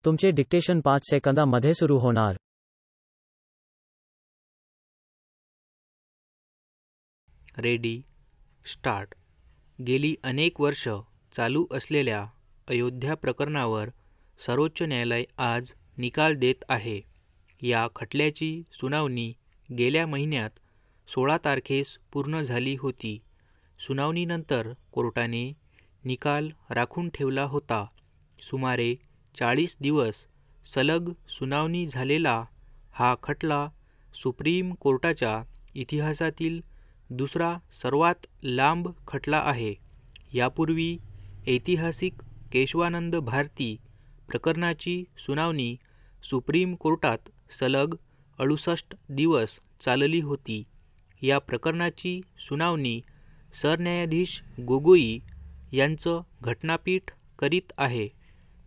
तुमचे डिक्टेशन 5 सेकंदामध्ये सुरू होणार. Ready start. गेली अनेक वर्ष चालू असलेल्या अयोध्या प्रकरणावर सर्वोच्च न्यायालय आज निकाल देत आहे. या खटल्याची सुनावणी गेल्या महिन्यात 16 तारखेस पूर्ण झाली होती. सुनावणीनंतर कोर्टाने निकाल राखून ठेवला होता. सुमारे 40 दिवस सलग सुनावणी झालेला हा खटला सुप्रीम कोर्टाच्या इतिहासातील दुसरा सर्वात लांब खटला आहे. यापूर्वी ऐतिहासिक केशवानंद भारती प्रकरणाची सुनावणी सुप्रीम कोर्टात सलग 68 दिवस चालली होती. या प्रकरणाची सुनावणी सरन्यायाधीश गोगोई यांचं घटनापीठ करीत आहे,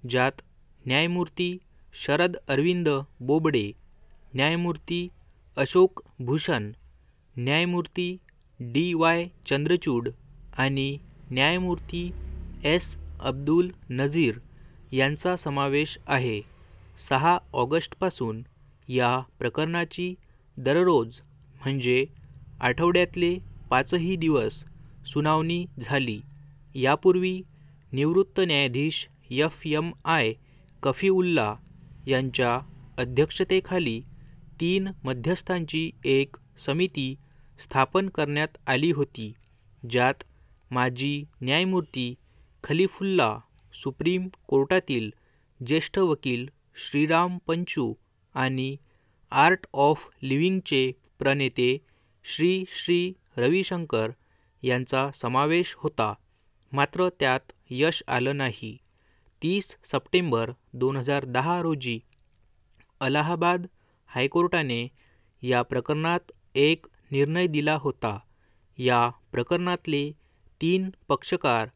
ज्यात न्यायमूर्ती शरद अरविंद बोबडे, न्यायमूर्ती अशोक भूषण, न्यायमूर्ती DY चंद्रचूड आणि न्यायमूर्ती S अब्दुल नझीर यांचा समावेश आहे. 6 ऑगस्टपासून या प्रकरणाची दररोज म्हणजे आठवड्यातले 5ही दिवस सुनावणी झाली. यापूर्वी निवृत्त न्यायाधीश FMI कफीउल्ला यांच्या अध्यक्षतेखाली 3 मध्यस्थांची एक समिती स्थापन करण्यात आली होती, ज्यात माजी न्यायमूर्ती खलिफुल्ला, सुप्रीम कोर्टातील ज्येष्ठ वकील श्रीराम पंचू आणि आर्ट ऑफ लिव्हिंगचे प्रणेते श्री रविशंकर यांचा समावेश होता. मात्र त्यात यश आलं नाही. 30 सप्टेंबर 2010 रोजी अलाहाबाद हायकोर्टाने या प्रकरणात एक निर्णय दिला होता. या प्रकरणातले 3 पक्षकार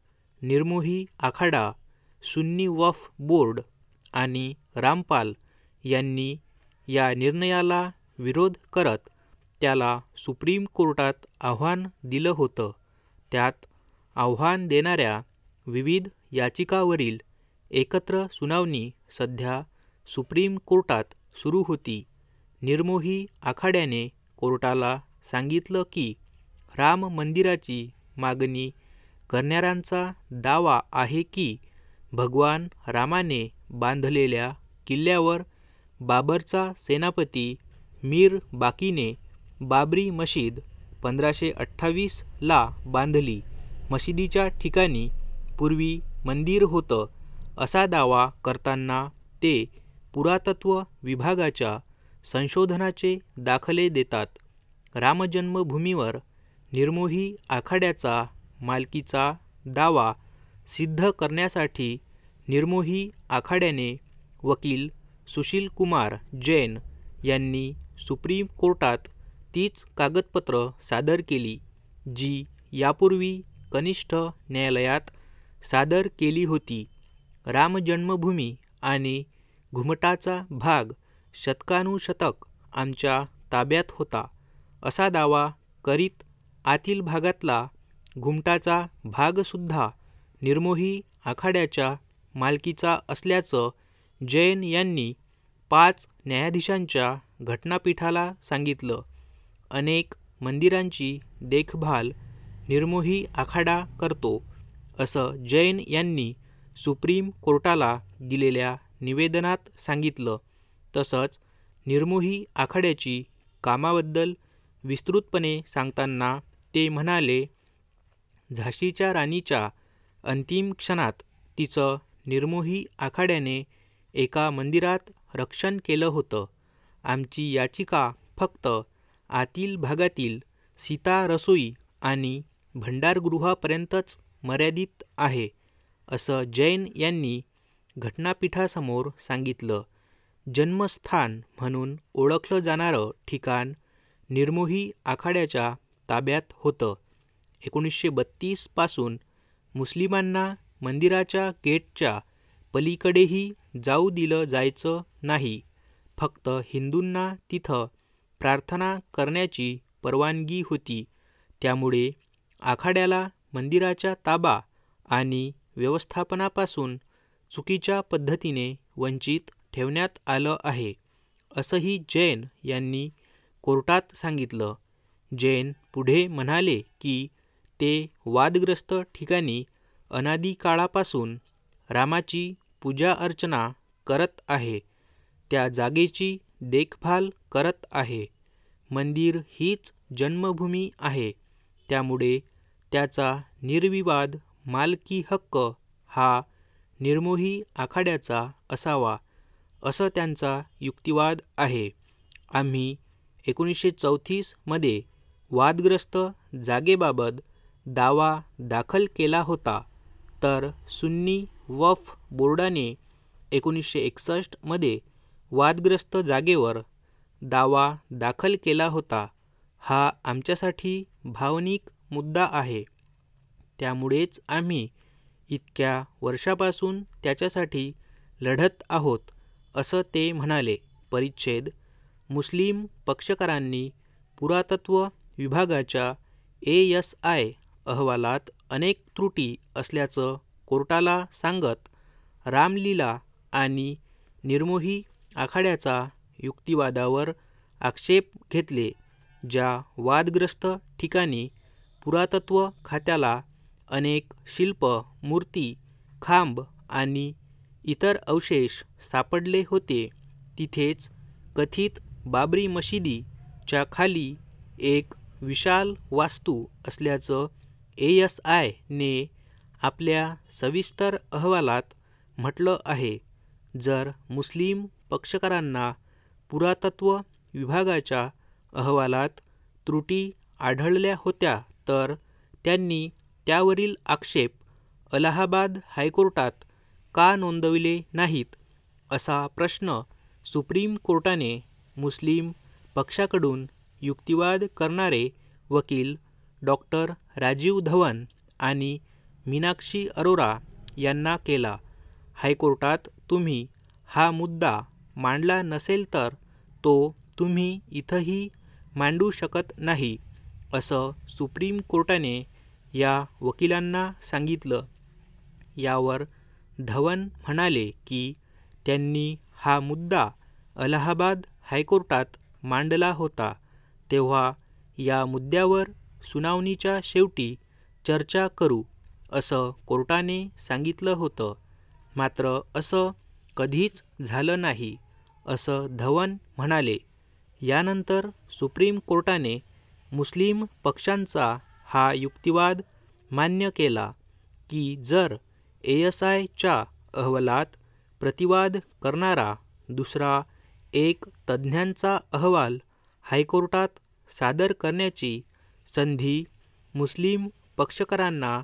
निर्मोही आखाडा, सुन्नी वक्फ बोर्ड आणि रामपाल यांनी या निर्णयाला विरोध करत त्याला सुप्रीम कोर्टात आव्हान दिलं होतं. त्यात आव्हान देणाऱ्या विविध याचिकावरील एकत्र सुनावणी सध्या सुप्रीम कोर्टात सुरू होती. निर्मोही आखाड्याने कोर्टाला सांगितलं की राम मंदिराची मागणी करणाऱ्यांचा दावा आहे की भगवान रामाने बांधलेल्या किल्ल्यावर बाबरचा सेनापती मीर बाकीने बाबरी मशीद 1528 ला बांधली. मशिदीच्या ठिकाणी पूर्वी मंदिर होतं असा दावा करताना ते पुरातत्व विभागाच्या संशोधनाचे दाखले देतात. रामजन्मभूमीवर निर्मोही आखाड्याचा मालकीचा दावा सिद्ध करण्यासाठी निर्मोही आखाड्याने वकील सुशील कुमार जैन यांनी सुप्रीम कोर्टात तीच कागदपत्र सादर केली, जी यापूर्वी कनिष्ठ न्यायालयात सादर केली होती. रामजन्मभूमी आणि घुमटाचा भाग शतकानुशतक आमच्या ताब्यात होता असा दावा करीत आतील भागातला घुमटाचा भागसुद्धा निर्मोही आखाड्याच्या मालकीचा असल्याचं जैन यांनी 5 न्यायाधीशांच्या घटनापीठाला सांगितलं. अनेक मंदिरांची देखभाल निर्मोही आखाडा करतो असं जैन यांनी सुप्रीम कोर्टाला दिलेल्या निवेदनात सांगितलं. तसंच निर्मोही आखाड्याची कामाबद्दल विस्तृतपणे सांगताना ते म्हणाले, झाशीच्या राणीच्या अंतिम क्षणात तिचं निर्मोही आखाड्याने एका मंदिरात रक्षण केलं होतं. आमची याचिका फक्त आतील भागातील सीता रसोई आणि भंडारगृहापर्यंतच मर्यादित आहे, असं जैन यांनी घटनापीठासमोर सांगितलं. जन्मस्थान म्हणून ओळखलं जाणारं ठिकाण निर्मोही आखाड्याच्या ताब्यात होतं. 1932 पासून मुस्लिमांना मंदिराच्या गेटच्या पलीकडेही जाऊ दिलं जायचं नाही. फक्त हिंदूंना तिथं प्रार्थना करण्याची परवानगी होती. त्यामुळे आखाड्याला मंदिराच्या ताबा आणि व्यवस्थापनापासून चुकीच्या पद्धतीने वंचित ठेवण्यात आलं आहे, असंही जैन यांनी कोर्टात सांगितलं. जैन पुढे म्हणाले की ते वादग्रस्त ठिकाणी अनादी काळापासून रामाची पूजा अर्चना करत आहे, त्या जागेची देखभाल करत आहे. मंदिर हीच जन्मभूमी आहे, त्यामुळे त्याचा निर्विवाद मालकी हक्क हा निर्मोही आखाड्याचा असावा, असं त्यांचा युक्तिवाद आहे. आम्ही 1934 मध्ये वादग्रस्त जागेबाबत दावा दाखल केला होता, तर सुन्नी वक्फ बोर्डाने 1961 मध्ये वादग्रस्त जागेवर दावा दाखल केला होता. हा आमच्यासाठी भावनिक मुद्दा आहे, त्यामुळेच आम्ही इतक्या वर्षापासून त्याच्यासाठी लढत आहोत, असं ते म्हणाले. परिच्छेद मुस्लिम पक्षकारांनी पुरातत्व विभागाच्या ASI अहवालात अनेक त्रुटी असल्याचं कोर्टाला सांगत रामलीला आणि निर्मोही आखाड्याचा युक्तिवादावर आक्षेप घेतले. ज्या वादग्रस्त ठिकाणी पुरातत्व खात्याला अनेक शिल्प, मूर्ती, खांब आणि इतर अवशेष सापडले होते, तिथेच कथित बाबरी मशिदीच्या खाली एक विशाल वास्तू असल्याचं ASI ने आपल्या सविस्तर अहवालात म्हटलं आहे. जर मुस्लिम पक्षकारांना पुरातत्व विभागाच्या अहवालात त्रुटी आढळल्या होत्या, तर त्यांनी त्यावरील आक्षेप अलाहाबाद हायकोर्टात का नोंदविले नाहीत, असा प्रश्न सुप्रीम कोर्टाने मुस्लिम पक्षाकडून युक्तिवाद करणारे वकील डॉक्टर राजीव धवन आणि मीनाक्षी अरोरा यांना केला. हायकोर्टात तुम्ही हा मुद्दा मांडला नसेल तर तो तुम्ही इथंही मांडू शकत नाही, असं सुप्रीम कोर्टाने या वकिलांना सांगितलं. यावर धवन म्हणाले की त्यांनी हा मुद्दा अलाहाबाद हायकोर्टात मांडला होता, तेव्हा या मुद्द्यावर सुनावणीच्या शेवटी चर्चा करू, असं कोर्टाने सांगितलं होतं. मात्र असं कधीच झालं नाही, असं धवन म्हणाले. यानंतर सुप्रीम कोर्टाने मुस्लिम पक्षांचा हा युक्तिवाद मान्य केला की जर ASIच्या अहवालात प्रतिवाद करणारा दुसरा एक तज्ज्ञांचा अहवाल हायकोर्टात सादर करण्याची संधी मुस्लिम पक्षकारांना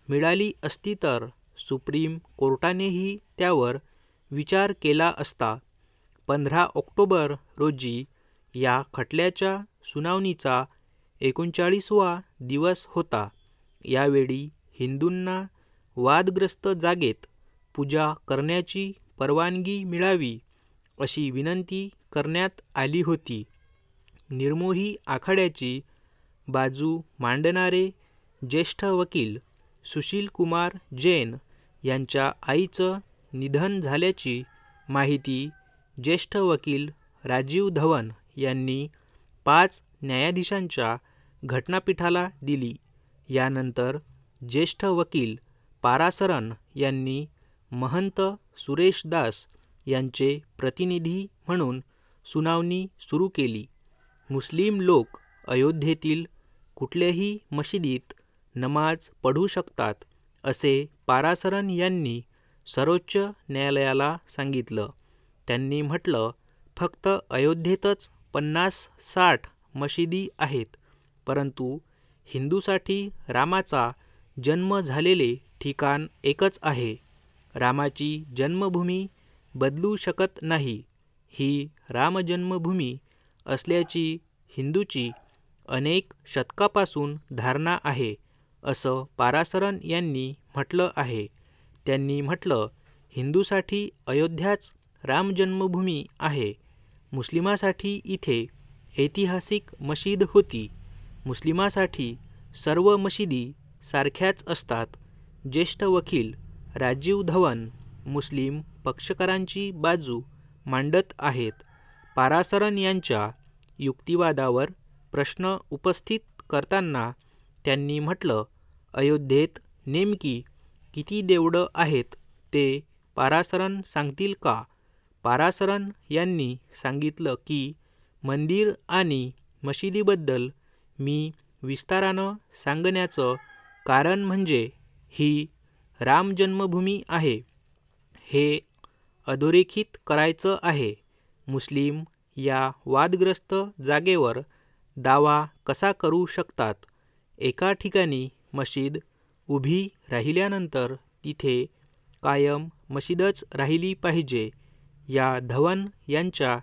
मिळाली असती तर सुप्रीम कोर्टानेही त्यावर विचार केला असता. 15 ऑक्टोबर रोजी या खटल्याच्या सुनावणीचा 39वा दिवस होता. यावेळी हिंदूंना वादग्रस्त जागेत पूजा करण्याची परवानगी मिळावी, अशी विनंती करण्यात आली होती. निर्मोही आखाड्याची बाजू मांडणारे ज्येष्ठ वकील सुशील कुमार जैन यांच्या आईचं निधन झाल्याची माहिती ज्येष्ठ वकील राजीव धवन यांनी 5 न्यायाधीशांच्या घटनापीठाला दिली. यानंतर ज्येष्ठ वकील पारासरन यांनी महंत सुरेश दास यांचे प्रतिनिधी म्हणून सुनावणी सुरू केली. मुस्लिम लोक अयोध्येतील कुठल्याही मशिदीत नमाज पढू शकतात, असे पारासरन यांनी सर्वोच्च न्यायालयाला सांगितलं. त्यांनी म्हटलं, फक्त अयोध्येतच 50-60 मशिदी आहेत, परंतु हिंदूसाठी रामाचा जन्म झालेले ठिकाण एकच आहे. रामाची जन्मभूमी बदलू शकत नाही. ही रामजन्मभूमी असल्याची हिंदूची अनेक शतकापासून धारणा आहे, असं पारासरन यांनी म्हटलं आहे. त्यांनी म्हटलं, हिंदूसाठी अयोध्याच रामजन्मभूमी आहे. मुस्लिमासाठी इथे ऐतिहासिक मशीद होती. मुस्लिमासाठी सर्व मशिदी सारख्याच असतात. ज्येष्ठ वकील राजीव धवन मुस्लिम पक्षकारांची बाजू मांडत आहेत. पारासरन यांच्या युक्तिवादावर प्रश्न उपस्थित करताना त्यांनी म्हटलं, अयोध्येत नेमकी किती देवळं आहेत ते पारासरन सांगतील का? पारासरन यांनी सांगितलं की मंदिर आणि मशिदीबद्दल मी विस्तारानं सांगण्याचं कारण म्हणजे ही राम जन्मभूमी आहे. हे अधोरेखित करायचं आहे. मुस्लिम या वादग्रस्त जागेवर दावा कसा करू शकतात? एका ठिकाणी मशीद उभी राहिल्यानंतर तिथे कायम मशीदच राहिली पाहिजे. या धवन यांच्या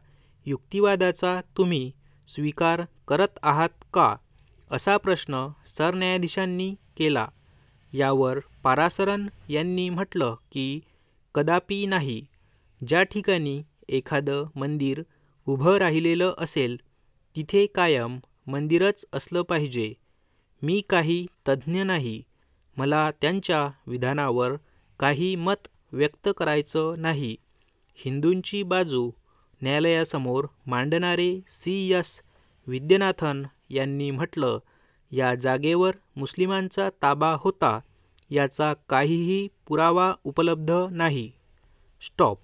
युक्तिवादाचा तुम्ही स्वीकार करत आहात का? असा प्रश्न सरन्यायाधीशांनी केला. यावर पारासरन यांनी म्हटलं की कदापि नाही. ज्या ठिकाणी एखादं मंदिर उभं राहिलेलं असेल तिथे कायम मंदिरच असलं पाहिजे. मी काही तज्ज्ञ नाही. मला त्यांच्या विधानावर काही मत व्यक्त करायचं नाही. हिंदूंची बाजू न्यायालयासमोर मांडणारे CS विद्यनाथन यांनी म्हटलं, या जागेवर मुस्लिमांचा ताबा होता याचा काहीही पुरावा उपलब्ध नाही. स्टॉप.